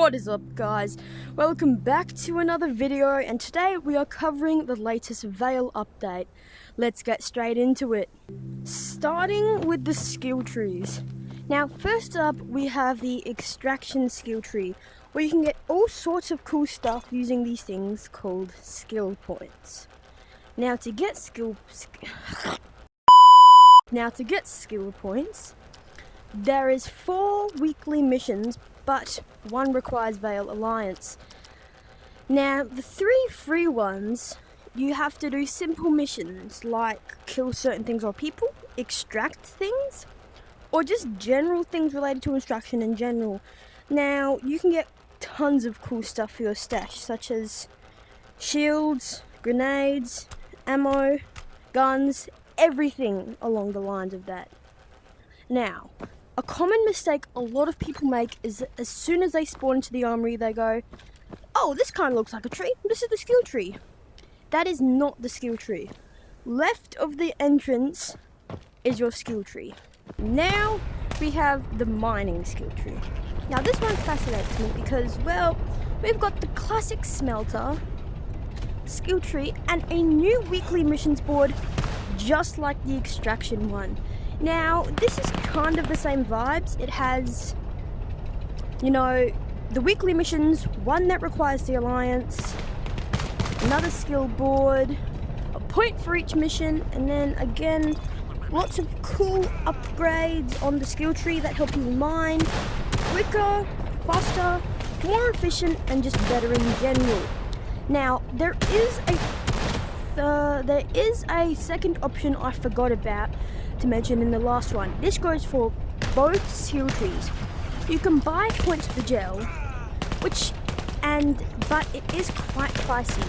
What is up, guys? Welcome back to another video, and today we are covering the latest Vail update. Let's get straight into it. Starting with the skill trees. Now, first up, we have the extraction skill tree, where you can get all sorts of cool stuff using these things called skill points. Now, to get skill points, there is 4 weekly missions, but one requires Vail Alliance. Now, the 3 free ones, you have to do simple missions like kill certain things or people, extract things, or just general things related to extraction in general. Now, you can get tons of cool stuff for your stash, such as shields, grenades, ammo, guns, everything along the lines of that. Now, a common mistake a lot of people make is that as soon as they spawn into the armory, they go, "Oh, this kind of looks like a tree. This is the skill tree." That is not the skill tree. Left of the entrance is your skill tree. Now we have the mining skill tree. Now this one fascinates me because, well, we've got the classic smelter skill tree and a new weekly missions board just like the extraction one. Now, this is kind of the same vibes. It has, the weekly missions, one that requires the Alliance, another skill board, a point for each mission, and then again, lots of cool upgrades on the skill tree that help you mine quicker, faster, more efficient, and just better in general. Now, there is a second option I forgot about to mention in the last one. This goes for both skill trees. You can buy points for gel, but it is quite pricey.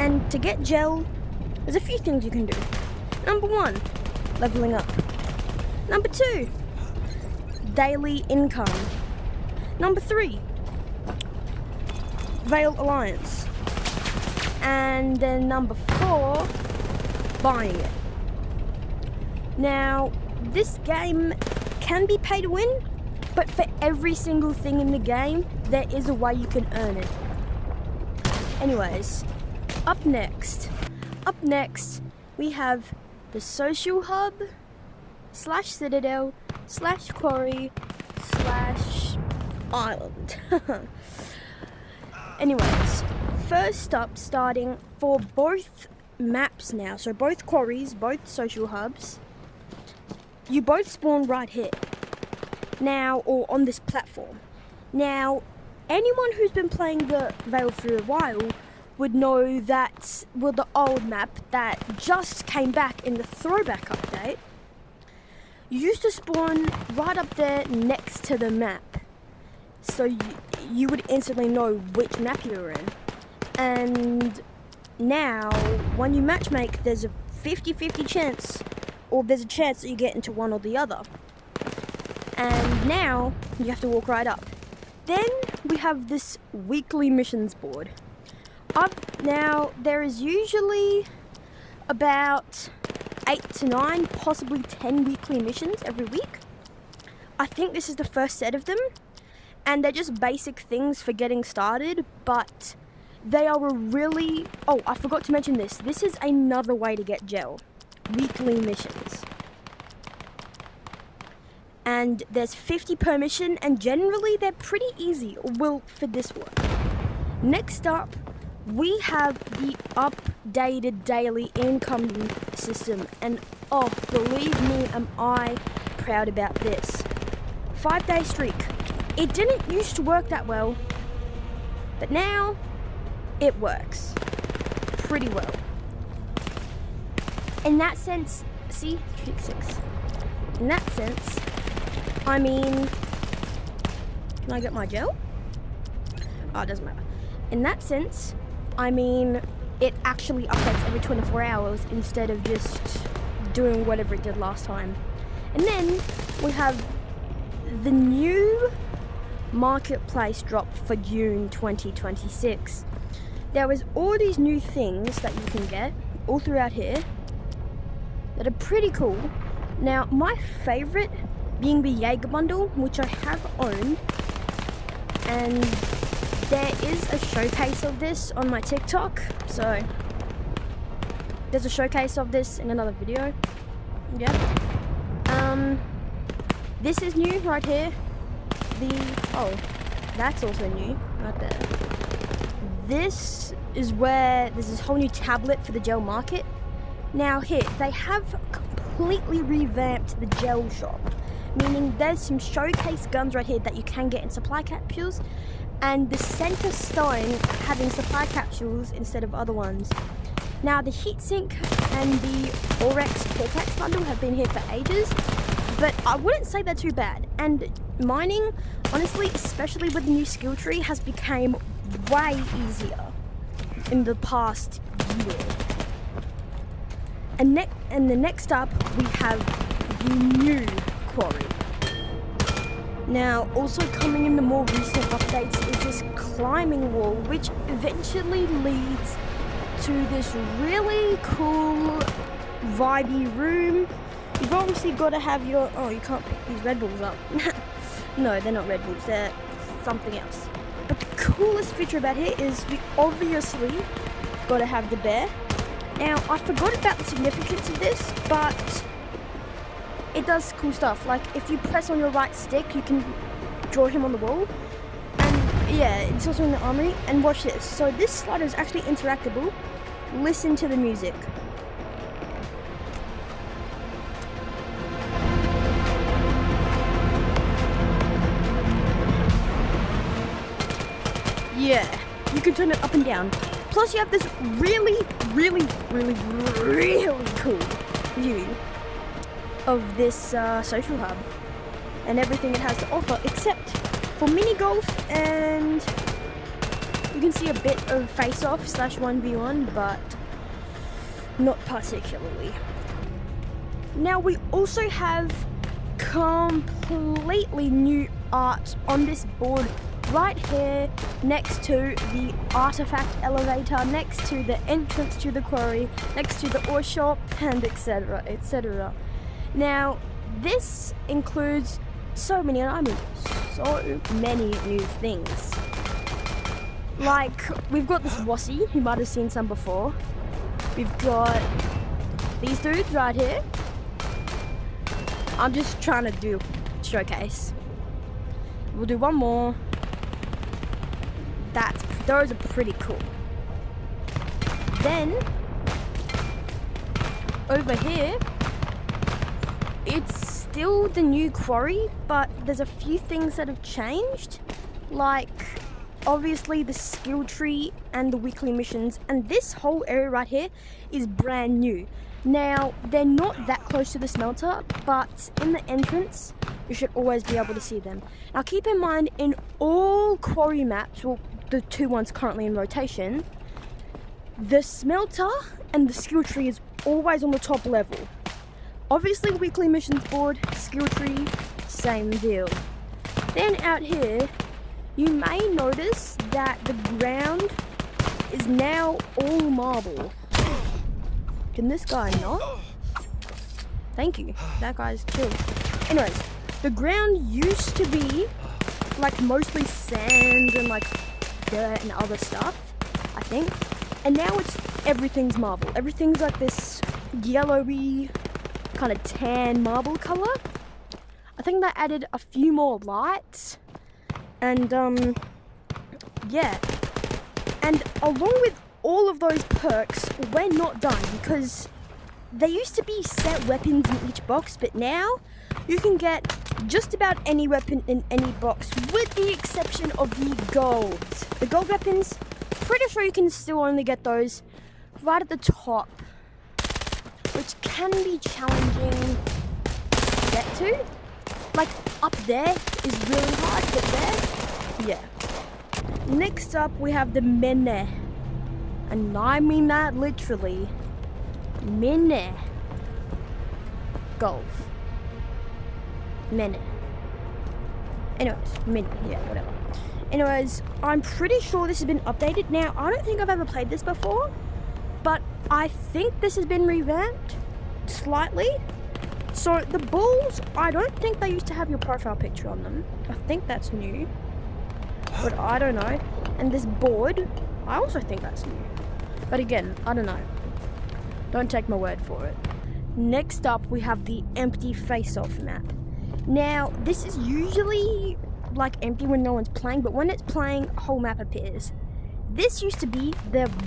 And to get gel, there's a few things you can do. Number 1, leveling up. Number 2, daily income. Number 3, Vail Alliance. And then number 4, buying it. Now, this game can be pay to win, but for every single thing in the game, there is a way you can earn it. Anyways, up next, we have the social hub / citadel / quarry / island. Anyways, first up, starting for both maps now, so both quarries, both social hubs, you both spawn right here now, or on this platform. Now, anyone who's been playing the Vail for a while would know that, well, the old map that just came back in the throwback update, you used to spawn right up there next to the map, so you would instantly know which map you were in. And now, when you matchmake, there's a 50-50 chance, or there's a chance that you get into one or the other. And now, you have to walk right up. Then, we have this weekly missions board. Now, there is usually about 8 to 9, possibly 10 weekly missions every week. I think this is the first set of them, and they're just basic things for getting started, but they are a really... Oh, I forgot to mention this. This is another way to get gel. Weekly missions. And there's 50 per mission, and generally they're pretty easy, well, for this one. Next up, we have the updated daily income system, and oh, believe me, am I proud about this. 5-day streak. It didn't used to work that well, but now it works pretty well. In that sense, see, streak 6. In that sense, I mean, can I get my gel? Oh, it doesn't matter. In that sense, I mean, it actually updates every 24 hours instead of just doing whatever it did last time. And then we have the new marketplace drop for June 2026. There is all these new things that you can get all throughout here that are pretty cool. Now, my favorite being the Jaeger bundle, which I have owned, and there is a showcase of this on my TikTok, so there's a showcase of this in another video. Yeah. This is new right here. That's also new right there. This is where there's this whole new tablet for the gel market. Now here, they have completely revamped the gel shop, meaning there's some showcase guns right here that you can get in supply capsules, and the center stone having supply capsules instead of other ones. Now the heatsink and the Orex Portax bundle have been here for ages, but I wouldn't say they're too bad. And mining, honestly, especially with the new skill tree, has become way easier in the past year. And the next up, we have the new quarry. Now, also coming in the more recent updates is this climbing wall, which eventually leads to this really cool, vibey room. You've obviously got to have your... Oh, you can't pick these Red Bulls up. No, they're not Red Bulls, they're something else. But the coolest feature about here is we obviously got to have the bear. Now, I forgot about the significance of this, but it does cool stuff. Like, if you press on your right stick, you can draw him on the wall. And yeah, it's also in the armory. And watch this. So this slider is actually interactable. Listen to the music. Yeah, you can turn it up and down. Plus you have this really cool view of this social hub and everything it has to offer, except for mini golf, and you can see a bit of face-off / 1v1, but not particularly. Now we also have completely new art on this board right here next to the artifact elevator, next to the entrance to the quarry, next to the ore shop, and etc, etc. Now this includes so many new things. Like, we've got this Wassy, you might have seen some before. We've got these dudes right here. I'm just trying to do showcase. We'll do one more. Those are pretty cool. Then over here, it's still the new quarry, but there's a few things that have changed. Like, obviously the skill tree and the weekly missions, and this whole area right here is brand new. Now, they're not that close to the smelter, but in the entrance, you should always be able to see them. Now, keep in mind, in all quarry maps, well, the two ones currently in rotation, the smelter and the skill tree is always on the top level. Obviously, weekly missions board, skill tree, same deal. Then out here, you may notice that the ground is now all marble. Can this guy not? Thank you. That guy's killed. Anyways, the ground used to be like mostly sand and like dirt and other stuff, I think. And now everything's marble. Everything's like this yellowy, kind of tan marble color. I think they added a few more lights. And yeah. And along with all of those perks, we're not done, because there used to be set weapons in each box, but now you can get just about any weapon in any box, with the exception of the golds. The gold weapons, pretty sure you can still only get those right at the top, which can be challenging to get to. Like, up there is really hard, but there, yeah. Next up, we have the Mene. And I mean that literally. Mene. Golf. Mene. Anyways, Mene, yeah, whatever. Anyways, I'm pretty sure this has been updated. Now, I don't think I've ever played this before, but I think this has been revamped slightly. So the balls, I don't think they used to have your profile picture on them. I think that's new. but I don't know. And this board, I also think that's new. But again, I don't know. Don't take my word for it. Next up, we have the empty face-off map. Now, this is usually like empty when no one's playing, but when it's playing, a whole map appears. This used to be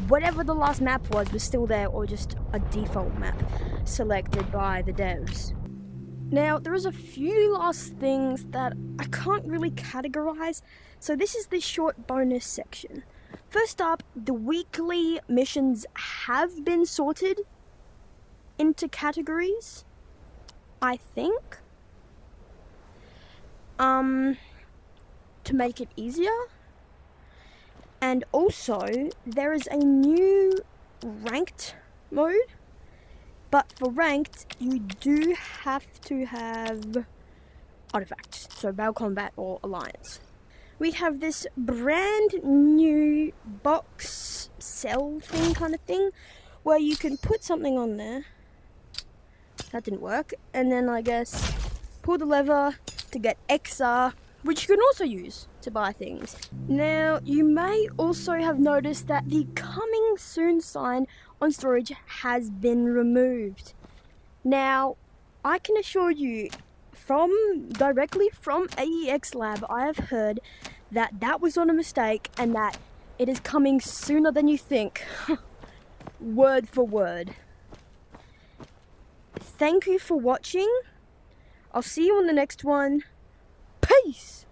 whatever the last map was still there, or just a default map selected by the devs. Now, there is a few last things that I can't really categorize, so this is the short bonus section. First up, the weekly missions have been sorted into categories, I think. To make it easier. And also, there is a new ranked mode. But for ranked, you do have to have artifacts. So Vail Combat or Alliance. We have this brand new box cell thing kind of thing, where you can put something on there. That didn't work. And then I guess pull the lever to get XR, which you can also use to buy things. Now, you may also have noticed that the coming soon sign on storage has been removed. Now, I can assure you, directly from AEX Lab, I have heard that that was not a mistake and that it is coming sooner than you think. Word for word. Thank you for watching. I'll see you on the next one. Peace!